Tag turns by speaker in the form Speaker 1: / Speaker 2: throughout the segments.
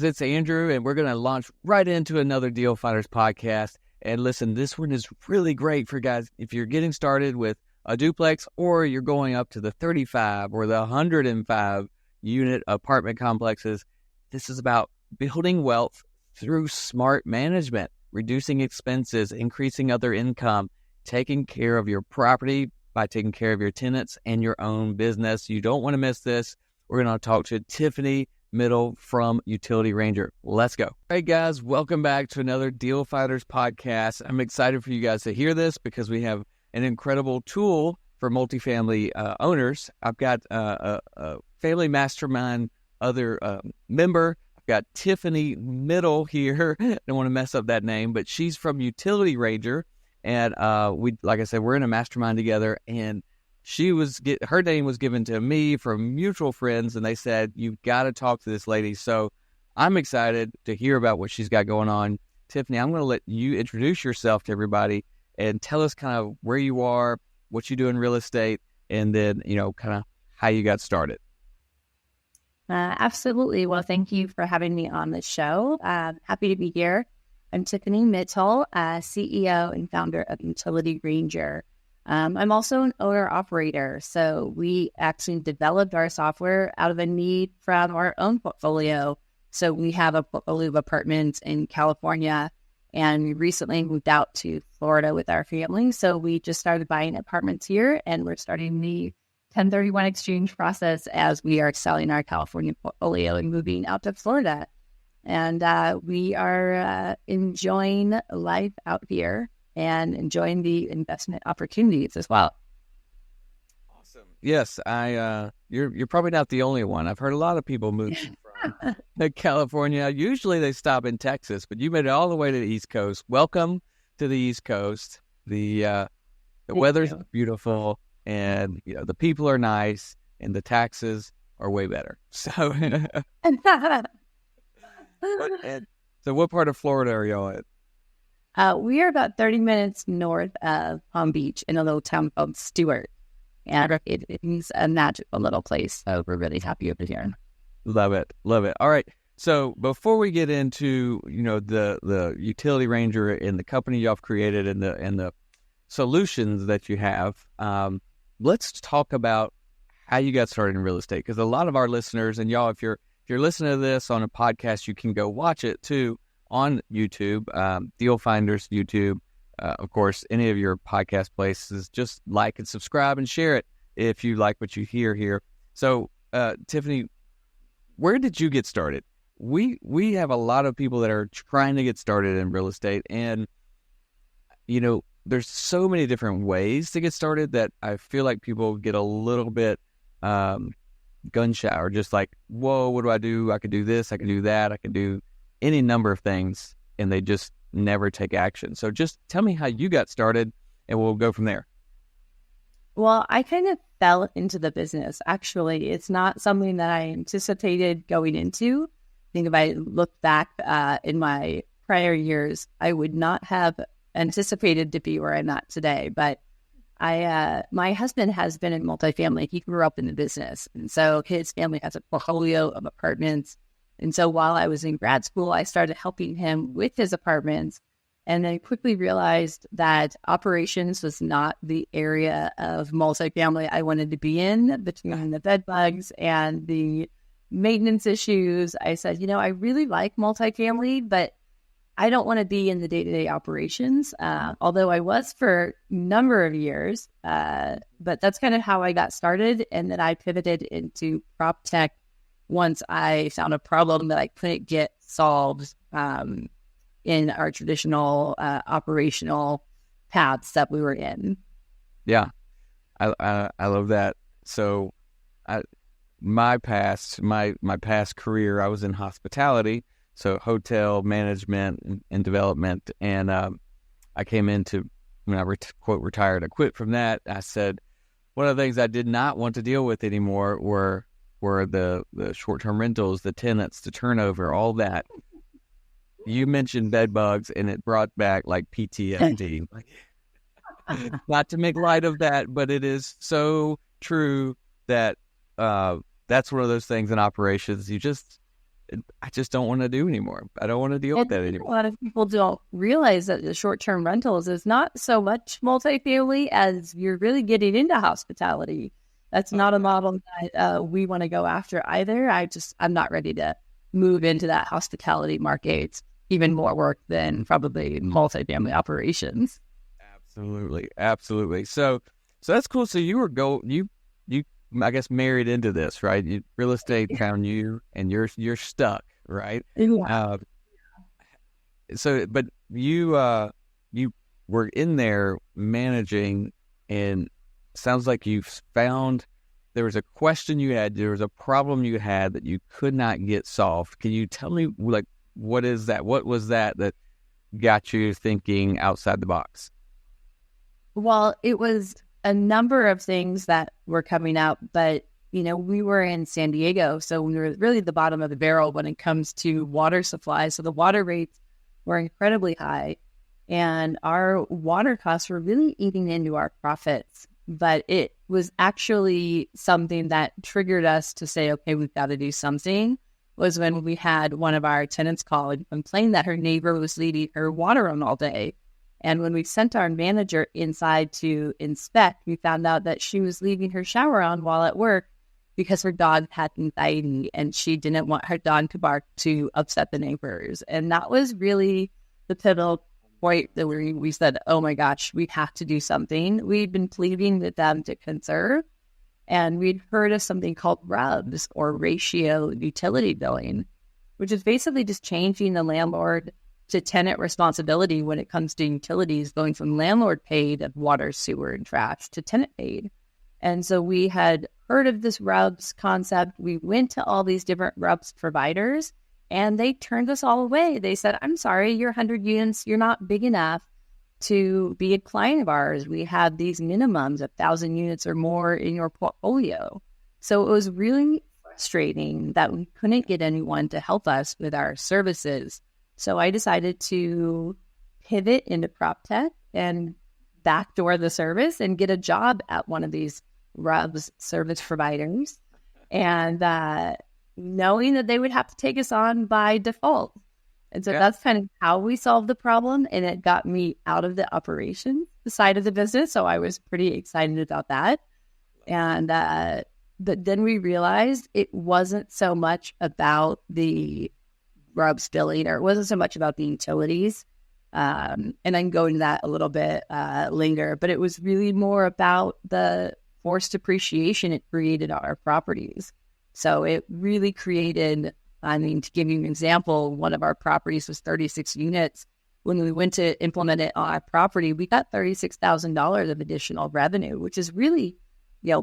Speaker 1: It's Andrew, and we're going to launch right into another Deal Finders podcast. And listen, this one is really great for guys if you're getting started with a duplex or you're going up to the 35 or the 105 unit apartment complexes. This is about building wealth through smart management, reducing expenses, increasing other income, taking care of your property by taking care of your tenants and your own business. You don't want to miss this. We're going to talk to Tiffany Mittal from Utility Ranger. Let's go. All right, guys, welcome back to another Deal Finders podcast. I'm excited for you guys to hear this because we have an incredible tool for multifamily owners. I've got a family mastermind other member. I've got Tiffany Mittal here. I don't want to mess up that name, but she's from Utility Ranger. And we, like I said, we're in a mastermind together, and her name was given to me from mutual friends, and they said, you've got to talk to this lady. So I'm excited to hear about what she's got going on. Tiffany, I'm going to let you introduce yourself to everybody and tell us kind of where you are, what you do in real estate, and then, kind of how you got started.
Speaker 2: Absolutely. Well, thank you for having me on the show. Happy to be here. I'm Tiffany Mittal, CEO and founder of Utility Ranger. I'm also an owner-operator, so we actually developed our software out of a need from our own portfolio. So we have a portfolio of apartments in California, and we recently moved out to Florida with our family. So we just started buying apartments here, and we're starting the 1031 exchange process as we are selling our California portfolio and moving out to Florida. And we are enjoying life out here and enjoying the investment opportunities as well.
Speaker 1: Awesome. Yes, you're probably not the only one. I've heard a lot of people move from California. Usually they stop in Texas, but you made it all the way to the East Coast. Welcome to the East Coast. The weather's beautiful, and the people are nice, and the taxes are way better. So. So what part of Florida are y'all at?
Speaker 2: We are about 30 minutes north of Palm Beach in a little town called Stewart. And it is a magical little place. So we're really happy over here.
Speaker 1: Love it. Love it. All right. So before we get into, the Utility Ranger and the company y'all have created and the solutions that you have, let's talk about how you got started in real estate. Because a lot of our listeners, and y'all, if you're listening to this on a podcast, you can go watch it too on YouTube, Deal Finders YouTube. Of course, any of your podcast places, just like and subscribe and share it if you like what you hear here. So, Tiffany, where did you get started? We have a lot of people that are trying to get started in real estate, and there's so many different ways to get started that I feel like people get a little bit gun shy, or just like, whoa, what do I do? I could do this, I could do that, I could do any number of things, and they just never take action. So just tell me how you got started, and we'll go from there.
Speaker 2: Well, I kind of fell into the business. Actually, it's not something that I anticipated going into. I think if I look back in my prior years, I would not have anticipated to be where I'm at today. But my husband has been in multifamily. He grew up in the business. And so his family has a portfolio of apartments. And so while I was in grad school, I started helping him with his apartments, and then quickly realized that operations was not the area of multifamily I wanted to be in. Between the bed bugs and the maintenance issues, I said, I really like multifamily, but I don't want to be in the day-to-day operations, although I was for a number of years. But that's kind of how I got started. And then I pivoted into prop tech once I found a problem that I couldn't get solved in our traditional operational paths that we were in.
Speaker 1: Yeah, I love that. So my past career, I was in hospitality. So hotel management and development. And I came into, when I quote retired, I quit from that. I said, one of the things I did not want to deal with anymore were the short-term rentals, the tenants, the turnover, all that. You mentioned bed bugs, and it brought back like PTSD. Not to make light of that, but it is so true that that's one of those things in operations. I just don't want to do anymore. I don't want to deal with that
Speaker 2: A
Speaker 1: anymore.
Speaker 2: lot of people don't realize that the short-term rentals is not so much multifamily as you're really getting into hospitality. That's not a model that we want to go after either. I'm not ready to move into that hospitality market. It's even more work than probably multifamily operations.
Speaker 1: Absolutely. So that's cool. So you I guess married into this, right? Real estate found you, and you're stuck, right?
Speaker 2: Yeah.
Speaker 1: But you were in there managing, and sounds like you found there was a question you had, there was a problem you had that you could not get solved. Can you tell me, like, what is that? What was that got you thinking outside the box?
Speaker 2: Well, it was a number of things that were coming out, but we were in San Diego, so we were really the bottom of the barrel when it comes to water supply. So the water rates were incredibly high, and our water costs were really eating into our profits. But it was actually something that triggered us to say, okay, we've got to do something, was when we had one of our tenants call and complain that her neighbor was leaving her water on all day. And when we sent our manager inside to inspect, we found out that she was leaving her shower on while at work because her dog had anxiety and she didn't want her dog to bark to upset the neighbors. And that was really the pivotal point that we said, oh my gosh, we have to do something. We'd been pleading with them to conserve, and we'd heard of something called RUBS, or ratio utility billing, which is basically just changing the landlord to tenant responsibility when it comes to utilities, going from landlord paid of water, sewer, and trash to tenant paid. And so we had heard of this RUBS concept. We went to all these different RUBS providers, and they turned us all away. They said, I'm sorry, you're 100 units. You're not big enough to be a client of ours. We have these minimums of 1,000 units or more in your portfolio. So it was really frustrating that we couldn't get anyone to help us with our services. So I decided to pivot into prop tech and backdoor the service and get a job at one of these RUBS service providers, and knowing that they would have to take us on by default. And so that's kind of how we solved the problem, and it got me out of the operations side of the business. So I was pretty excited about that. And but then we realized it wasn't so much about the RUBS billing, or it wasn't so much about the utilities. And I can go into that a little bit later, but it was really more about the forced depreciation it created on our properties. So it really created, to give you an example, one of our properties was 36 units. When we went to implement it on our property, we got $36,000 of additional revenue, which is really,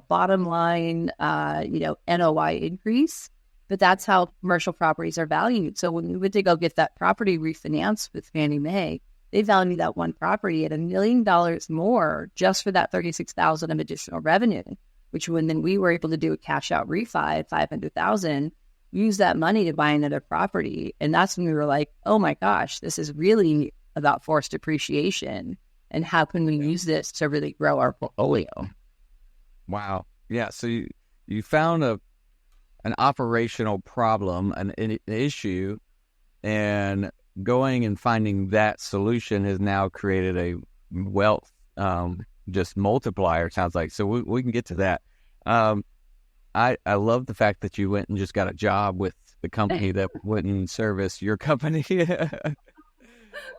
Speaker 2: bottom line, NOI increase. But that's how commercial properties are valued. So when we went to go get that property refinanced with Fannie Mae, they valued that one property at $1 million more just for that $36,000 of additional revenue, which then we were able to do a cash out refi at $500,000, use that money to buy another property. And that's when we were like, oh my gosh, this is really about forced depreciation. And how can we use this to really grow our portfolio?
Speaker 1: Wow. Yeah. So you found an operational problem, an issue, and going and finding that solution has now created a wealth just multiplier, sounds like. So we can get to that. I love the fact that you went and just got a job with the company that wouldn't service your company.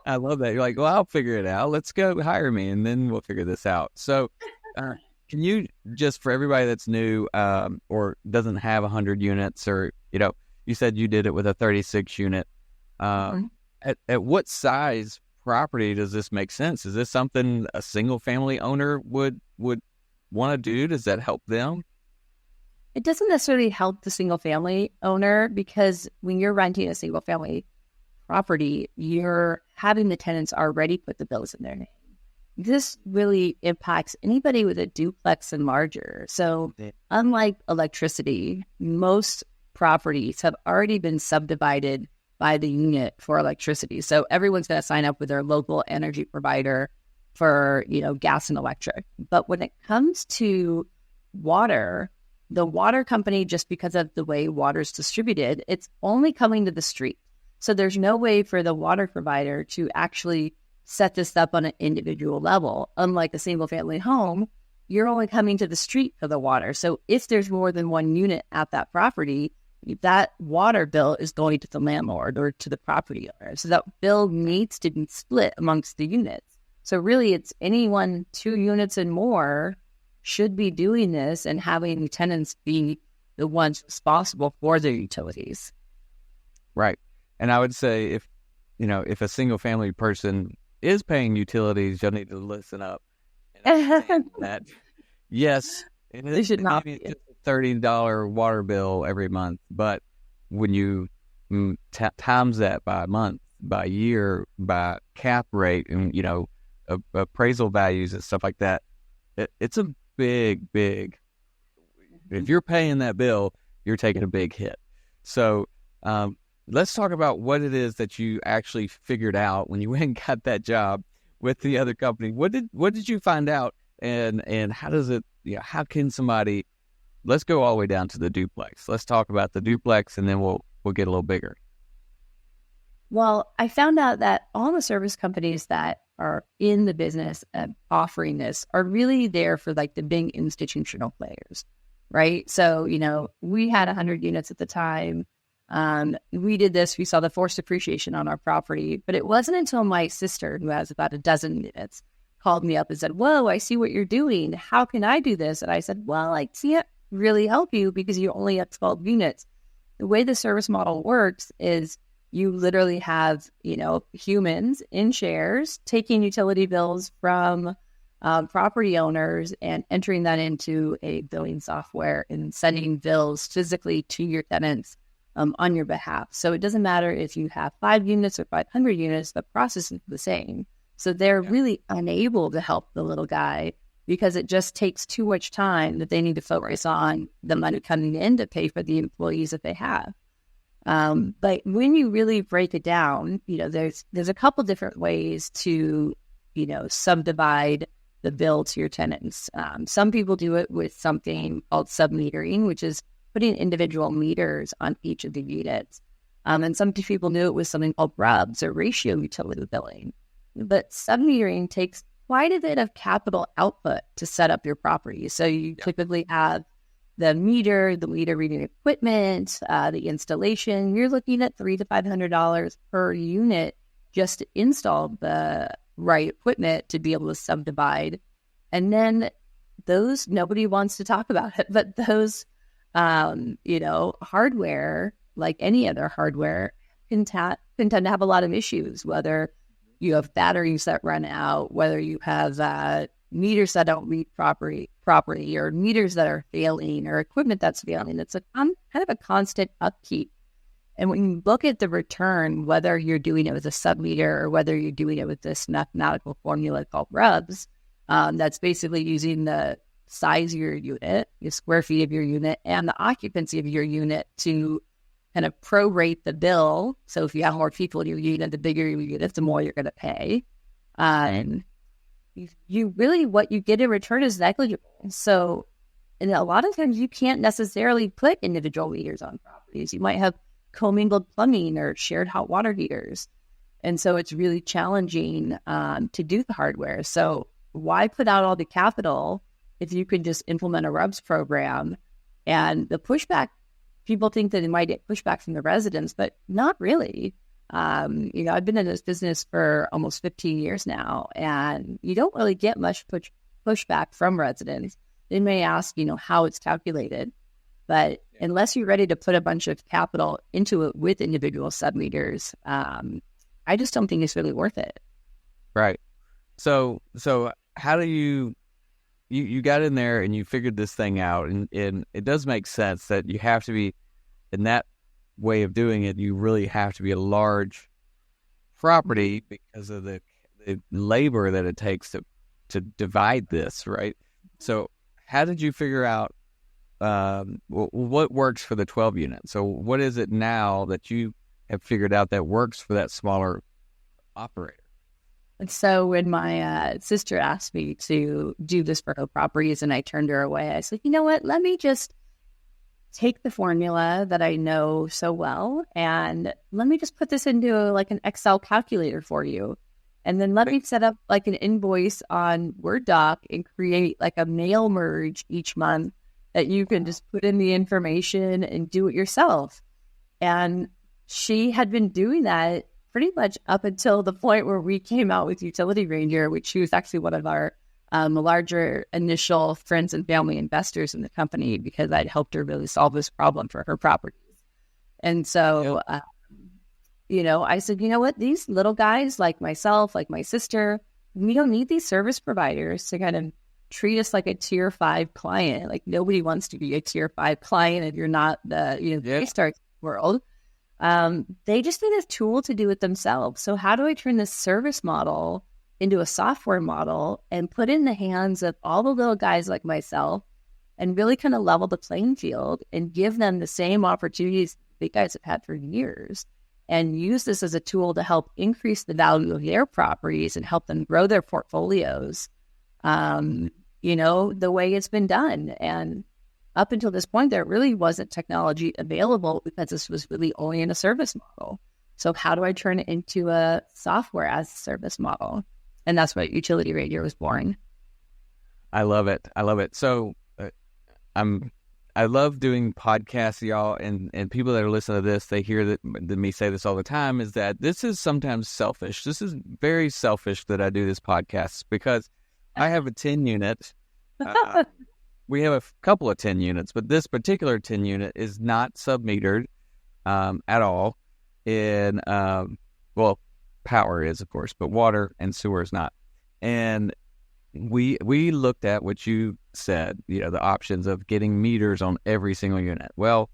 Speaker 1: I love that. You're like, well, I'll figure it out. Let's go hire me, and then we'll figure this out. So can you, just for everybody that's new or doesn't have 100 units, or, you said you did it with a 36 unit. At what size property does this make sense? Is this something a single family owner would want to do? Does that help them?
Speaker 2: It doesn't necessarily help the single family owner, because when you're renting a single family property, you're having the tenants already put the bills in their name. This really impacts anybody with a duplex and larger. So unlike electricity, most properties have already been subdivided by the unit for electricity. So everyone's going to sign up with their local energy provider for, gas and electric. But when it comes to water, the water company, just because of the way water is distributed, it's only coming to the street. So there's no way for the water provider to actually set this up on an individual level. Unlike a single family home, you're only coming to the street for the water. So if there's more than one unit at that property, that water bill is going to the landlord or to the property owner. So that bill needs to be split amongst the units. So really, it's anyone 2 units and more should be doing this and having tenants be the ones responsible for their utilities.
Speaker 1: Right. And I would say if a single family person is paying utilities, you'll need to listen up and understand that. Yes,
Speaker 2: They should not be.
Speaker 1: It's a $30 water bill every month, but when you times that by month, by year, by cap rate, and appraisal values and stuff like that, it's a big. If you're paying that bill, you're taking a big hit. So let's talk about what it is that you actually figured out when you went and got that job with the other company. What did you find out, and how does it? How can somebody? Let's go all the way down to the duplex. Let's talk about the duplex, and then we'll get a little bigger.
Speaker 2: Well, I found out that all the service companies that are in the business of offering this are really there for like the big institutional players, right? So, we had 100 units at the time. We did this. We saw the forced appreciation on our property, but it wasn't until my sister, who has about a dozen units, called me up and said, "Whoa, I see what you're doing. How can I do this?" And I said, "Well, I can't really help you because you only have 12 units. The way the service model works is you literally have, humans in chairs taking utility bills from property owners and entering that into a billing software and sending bills physically to your tenants on your behalf. So it doesn't matter if you have 5 units or 500 units, the process is the same. So they're really unable to help the little guy because it just takes too much time that they need to focus on the money coming in to pay for the employees that they have. But when you really break it down, there's a couple different ways to, subdivide the bill to your tenants. Some people do it with something called sub-metering, which is putting individual meters on each of the units. And some people do it with something called RUBS, or ratio utility billing. But sub-metering takes quite a bit of capital output to set up your property. So you typically have the meter reading equipment, the installation. You're looking at $300 to $500 per unit just to install the right equipment to be able to subdivide. And then those, nobody wants to talk about it, but those, hardware, like any other hardware, can tend to have a lot of issues, whether you have batteries that run out, whether you have meters that don't read properly, or meters that are failing, or equipment that's failing. It's kind of a constant upkeep. And when you look at the return, whether you're doing it with a sub-meter or whether you're doing it with this mathematical formula called RUBS, that's basically using the size of your unit, the square feet of your unit, and the occupancy of your unit to kind of prorate the bill. So if you have more people in your unit, the bigger your unit, the more you're going to pay. And you really, what you get in return is negligible. So, and a lot of times you can't necessarily put individual meters on properties. You might have commingled plumbing or shared hot water heaters. And so it's really challenging to do the hardware. So why put out all the capital if you could just implement a RUBS program? And the pushback, people think that it might get pushback from the residents, but not really. I've been in this business for almost 15 years now, and you don't really get much pushback from residents. They may ask, how it's calculated, but unless you're ready to put a bunch of capital into it with individual sub-meters, I just don't think it's really worth it.
Speaker 1: Right. So how do you got in there and you figured this thing out, and it does make sense that you have to be in that way of doing it. You really have to be a large property because of the labor that it takes to divide this, right? So how did you figure out what works for the 12 units? So what is it now that you have figured out that works for that smaller operator?
Speaker 2: And so when my sister asked me to do this for her properties and I turned her away, I said, you know what, let me just take the formula that I know so well and let me just put this into like an Excel calculator for you. And then let me set up like an invoice on Word doc and create like a mail merge each month that you can just put in the information and do it yourself. And she had been doing that pretty much up until the point where we came out with Utility Ranger, which she was actually one of our larger initial friends and family investors in the company because I'd helped her really solve this problem for her properties. And so, I said, you know what, these little guys like myself, like my sister, we don't need these service providers to kind of treat us like a tier 5 client. Like nobody wants to be a tier 5 client if you're not the, Daystar world. They just need a tool to do it themselves. So how do I turn this service model into a software model and put in the hands of all the little guys like myself and really kind of level the playing field and give them the same opportunities big guys have had for years and use this as a tool to help increase the value of their properties and help them grow their portfolios, the way it's been done. And up until this point, there really wasn't technology available because this was really only in a service model. So how do I turn it into a software as a service model? And that's what Utility Ranger was born.
Speaker 1: I love it. So I love doing podcasts, y'all, and people that are listening to this, they hear that me say this all the time, is that this is sometimes selfish. This is very selfish that I do this podcast because I have a 10 unit. We have a couple of 10 units, but this particular 10 unit is not sub-metered at all. Power is, of course, but water and sewer is not. And we looked at what you said, the options of getting meters on every single unit. Well,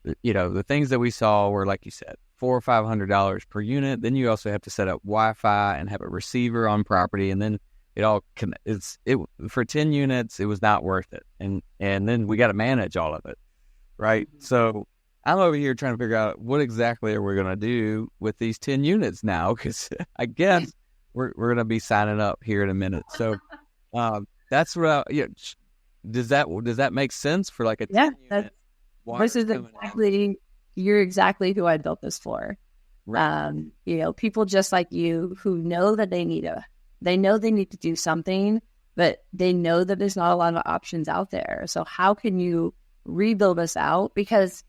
Speaker 1: the things that we saw were, like you said, $400 or $500 per unit. Then you also have to set up Wi-Fi and have a receiver on property, and then for 10 units, it was not worth it. And then we got to manage all of it, right? So I'm over here trying to figure out what exactly are we going to do with these 10 units now, because I guess we're going to be signing up here in a minute. So that's what does that make sense for like a 10 unit?
Speaker 2: This is you're exactly who I built this for.
Speaker 1: Right.
Speaker 2: People just like you who know that they need to do something, but they know that there's not a lot of options out there. So how can you rebuild this out? Because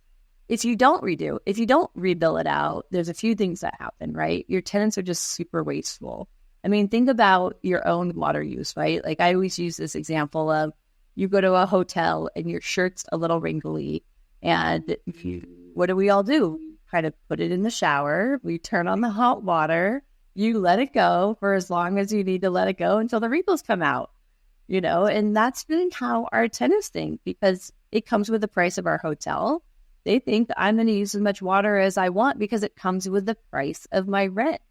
Speaker 2: if you don't rebuild it out, there's a few things that happen, right? Your tenants are just super wasteful. I mean, think about your own water use, right? Like I always use this example of you go to a hotel and your shirt's a little wrinkly, and what do we all do? We kind of put it in the shower, we turn on the hot water, you let it go for as long as you need to let it go until the wrinkles come out, and that's really how our tenants think, because it comes with the price of our hotel. They think that I'm going to use as much water as I want because it comes with the price of my rent.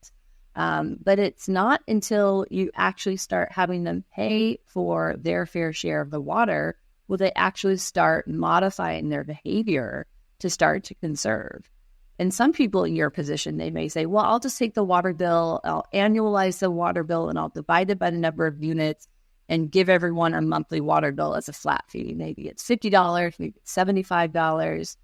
Speaker 2: But it's not until you actually start having them pay for their fair share of the water will they actually start modifying their behavior to start to conserve. And some people in your position, they may say, well, I'll just take the water bill, I'll annualize the water bill, and I'll divide it by the number of units and give everyone a monthly water bill as a flat fee. Maybe it's $50, maybe it's $75.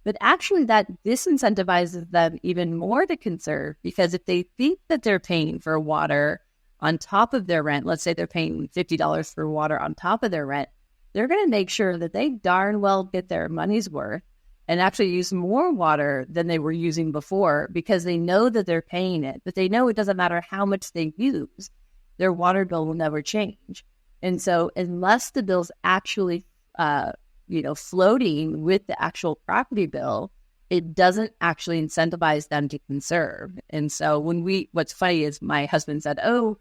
Speaker 2: But actually that disincentivizes them even more to conserve, because if they think that they're paying for water on top of their rent, let's say they're paying $50 for water on top of their rent, they're going to make sure that they darn well get their money's worth and actually use more water than they were using before, because they know that they're paying it, but they know it doesn't matter how much they use, their water bill will never change. And so unless the bill's actually floating with the actual property bill, it doesn't actually incentivize them to conserve. And so what's funny is my husband said, oh,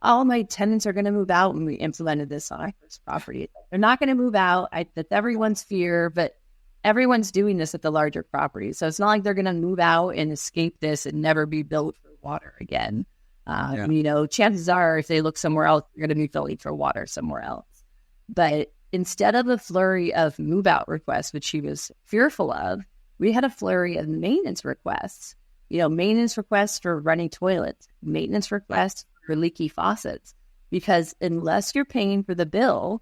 Speaker 2: all my tenants are going to move out when we implemented this on our first property. They're not going to move out. That's everyone's fear, but everyone's doing this at the larger properties. So it's not like they're going to move out and escape this and never be billed for water again. Chances are if they look somewhere else, they're going to be billing for water somewhere else. But instead of a flurry of move-out requests, which she was fearful of, we had a flurry of maintenance requests. Maintenance requests for running toilets, maintenance requests for leaky faucets. Because unless you're paying for the bill,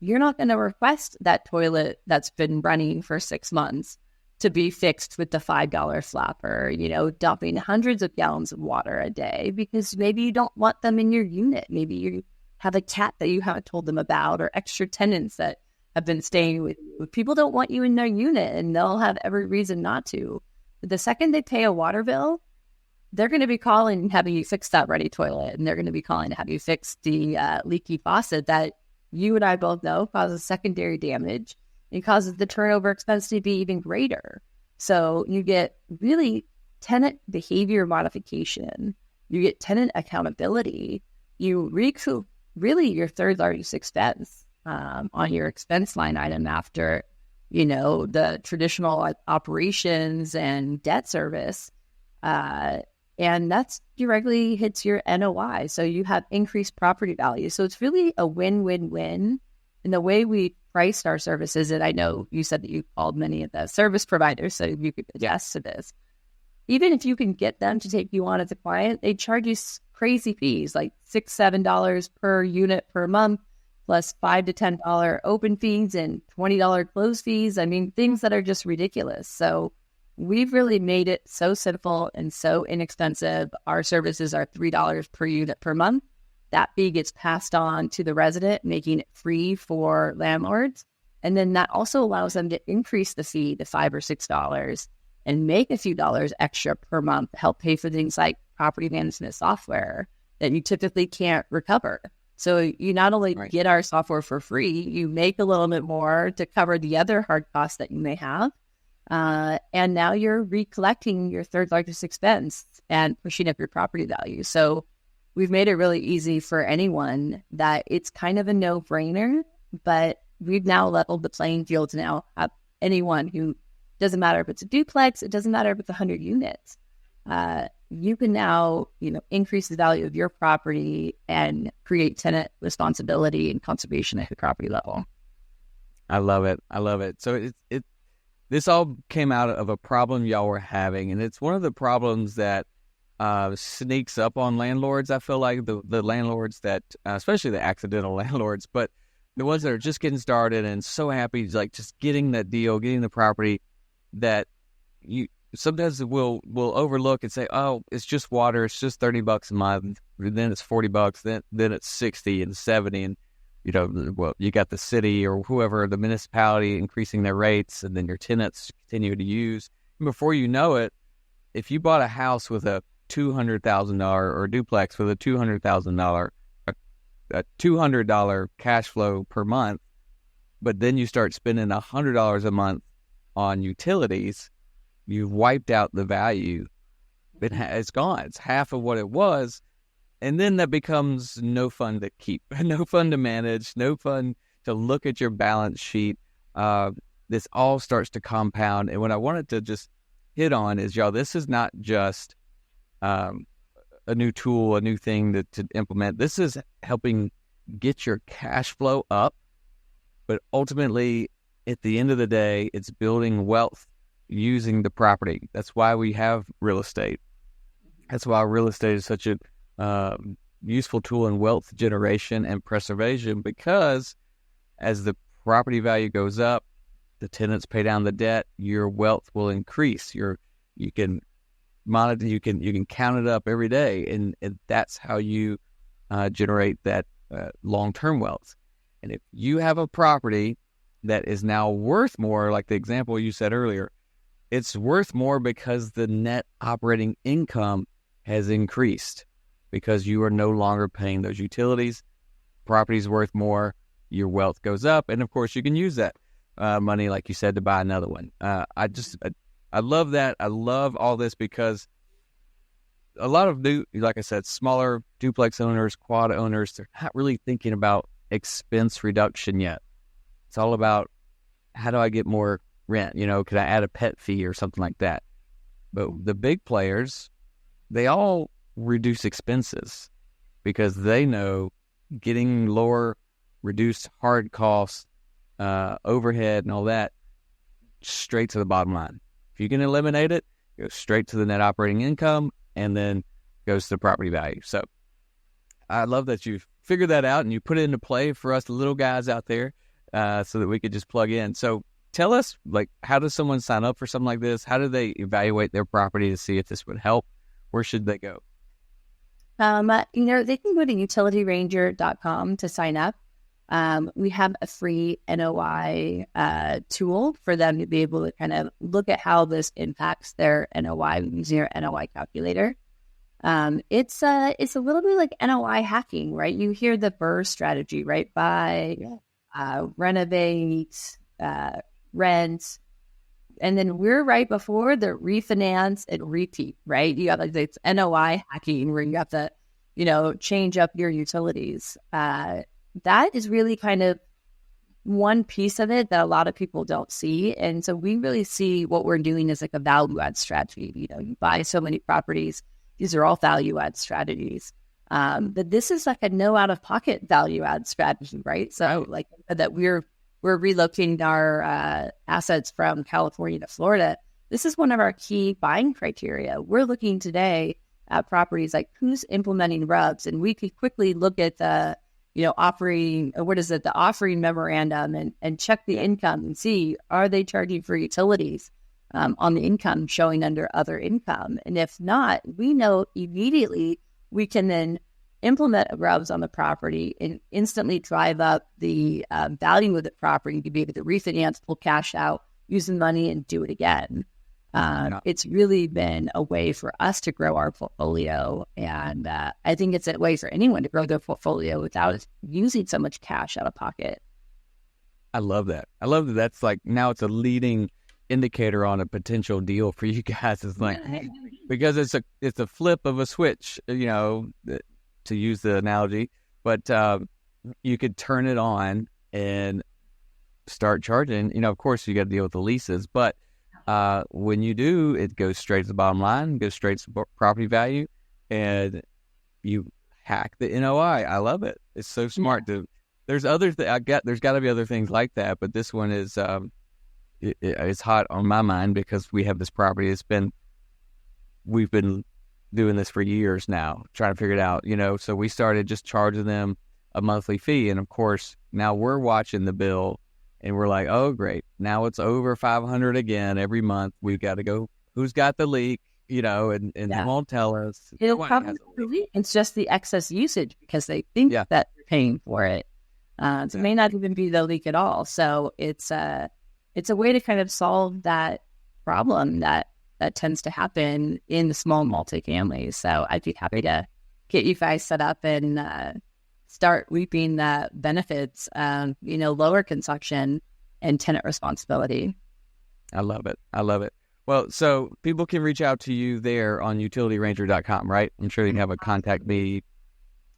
Speaker 2: you're not going to request that toilet that's been running for 6 months to be fixed with the $5 flapper, dumping hundreds of gallons of water a day, because maybe you don't want them in your unit. Maybe you have a cat that you haven't told them about, or extra tenants that have been staying with you. People don't want you in their unit, and they'll have every reason not to. But the second they pay a water bill, they're going to be calling and having you fix that ready toilet, and they're going to be calling to have you fix the leaky faucet that you and I both know causes secondary damage. It causes the turnover expense to be even greater. So you get really tenant behavior modification. You get tenant accountability. You recoup really your third largest expense on your expense line item after, the traditional operations and debt service. And that's directly hits your NOI. So you have increased property value. So it's really a win-win-win. And the way we priced our services, and I know you said that you called many of the service providers, so you could attest to this. Even if you can get them to take you on as a client, they charge you crazy fees, like $6, $7 per unit per month, plus $5 to $10 open fees and $20 close fees. I mean, things that are just ridiculous. So we've really made it so simple and so inexpensive. Our services are $3 per unit per month. That fee gets passed on to the resident, making it free for landlords. And then that also allows them to increase the fee to $5 or $6 and make a few dollars extra per month to help pay for things like property management software that you typically can't recover. So you not only get our software for free, you make a little bit more to cover the other hard costs that you may have. And now you're recollecting your third largest expense and pushing up your property value. So we've made it really easy for anyone that it's kind of a no-brainer, but we've now leveled the playing field to now have anyone who, doesn't matter if it's a duplex, it doesn't matter if it's 100 units. You can now, increase the value of your property and create tenant responsibility and conservation at the property level.
Speaker 1: I love it. So this all came out of a problem y'all were having, and it's one of the problems that sneaks up on landlords. I feel like the landlords that, especially the accidental landlords, but the ones that are just getting started and so happy, like just getting that deal, getting the property, that you sometimes will overlook and say, oh, it's just water, it's just $30 a month, then it's $40, then it's 60 and 70, and you got the city or whoever, the municipality increasing their rates, and then your tenants continue to use. And before you know it, if you bought a house with a $200,000 or a duplex with a $200,000, a $200 cash flow per month, but then you start spending $100 a month on utilities, you've wiped out the value. It's gone. It's half of what it was. And then that becomes no fun to keep, no fun to manage, no fun to look at your balance sheet. This all starts to compound. And what I wanted to just hit on is, y'all, this is not just a new tool, a new thing to implement. This is helping get your cash flow up. But ultimately, at the end of the day, it's building wealth using the property. That's why we have real estate. That's why real estate is such a useful tool in wealth generation and preservation, because as the property value goes up, the tenants pay down the debt, your wealth will increase. You can monitor, you can count it up every day, and that's how you generate that long-term wealth. And if you have a property that is now worth more, like the example you said earlier, it's worth more because the net operating income has increased, because you are no longer paying those utilities. Property's worth more, your wealth goes up, and of course you can use that money, like you said, to buy another one. I love that. I love all this, because a lot of new, like I said, smaller duplex owners, quad owners, they're not really thinking about expense reduction yet. It's all about, how do I get more rent? Could I add a pet fee or something like that? But the big players, they all reduce expenses, because they know getting lower, reduced hard costs, overhead and all that, straight to the bottom line. If you can eliminate it, it goes straight to the net operating income, and then goes to the property value. So I love that you've figured that out and you put it into play for us little guys out there. so that we could just plug in. So tell us, like, how does someone sign up for something like this? How do they evaluate their property to see if this would help? Where should they go?
Speaker 2: They can go to utilityranger.com to sign up. We have a free NOI tool for them to be able to kind of look at how this impacts their NOI using your NOI calculator. It's a little bit like NOI hacking, right? You hear the BRRRR strategy, right? Buy, renovate, rent, and then we're right before the refinance and repeat, right? You have like it's NOI hacking where you have to, change up your utilities. That is really kind of one piece of it that a lot of people don't see. And so we really see what we're doing as like a value add strategy. You buy so many properties. These are all value add strategies. But this is like a no out of pocket value add strategy, right? So like that we're relocating our assets from California to Florida. This is one of our key buying criteria. We're looking today at properties like who's implementing RUBS, and we could quickly look at the offering memorandum and check the income and see, are they charging for utilities on the income showing under other income? And if not, we know immediately we can then implement a RUBS on the property and instantly drive up the value of the property to be able to refinance, pull cash out, use the money, and do it again. It's really been a way for us to grow our portfolio. And I think it's a way for anyone to grow their portfolio without using so much cash out of pocket.
Speaker 1: I love that. That's like, now it's a leading indicator on a potential deal for you guys. It's like, because it's a flip of a switch, to use the analogy, but you could turn it on and start charging. Of course, you got to deal with the leases, but when you do, it goes straight to the bottom line, goes straight to property value, and you hack the NOI. I love it. It's so smart. There's other there's got to be other things like that, but this one is it's hot on my mind because we have this property. We've been doing this for years now, trying to figure it out. So we started just charging them a monthly fee, and of course now we're watching the bill. And we're like, oh, great. Now it's over $500 again every month. We've got to go, who's got the leak, and they won't tell us.
Speaker 2: It'll probably leak. It's just the excess usage because they think that they're paying for it. It may not even be the leak at all. So it's a way to kind of solve that problem that tends to happen in the small multifamily. So I'd be happy to get you guys set up and start reaping the benefits, lower consumption and tenant responsibility.
Speaker 1: I love it. Well, so people can reach out to you there on utilityranger.com, right? I'm sure you have a contact me.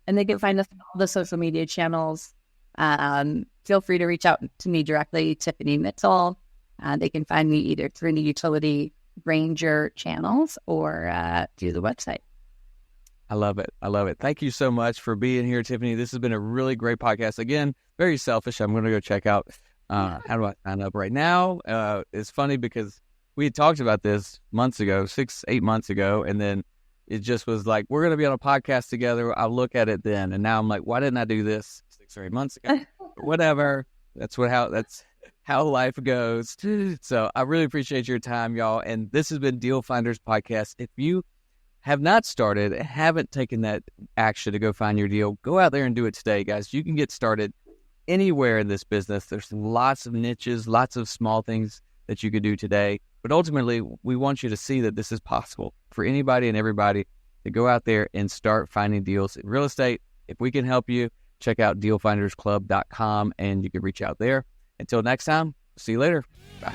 Speaker 2: And they can find us on all the social media channels. Feel free to reach out to me directly, Tiffany Mittal. They can find me either through the Utility Ranger channels or through the website.
Speaker 1: I love it. Thank you so much for being here, Tiffany. This has been a really great podcast. Again, very selfish. I'm going to go check out how do I sign up right now. It's funny because we had talked about this 6-8 months ago, and then it just was like, we're going to be on a podcast together. I'll look at it then. And now I'm like, why didn't I do this 6 or 8 months ago? Whatever. That's how life goes. So I really appreciate your time, y'all. And this has been Deal Finders Podcast. If you have not started, haven't taken that action to go find your deal, go out there and do it today, guys. You can get started anywhere in this business. There's lots of niches, lots of small things that you could do today. But ultimately, we want you to see that this is possible for anybody and everybody to go out there and start finding deals in real estate. If we can help you, check out dealfindersclub.com and you can reach out there. Until next time, see you later. Bye.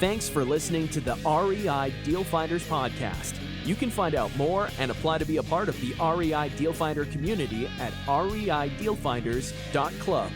Speaker 3: Thanks for listening to the REI Deal Finders podcast. You can find out more and apply to be a part of the REI Deal Finder community at reidealfinders.club.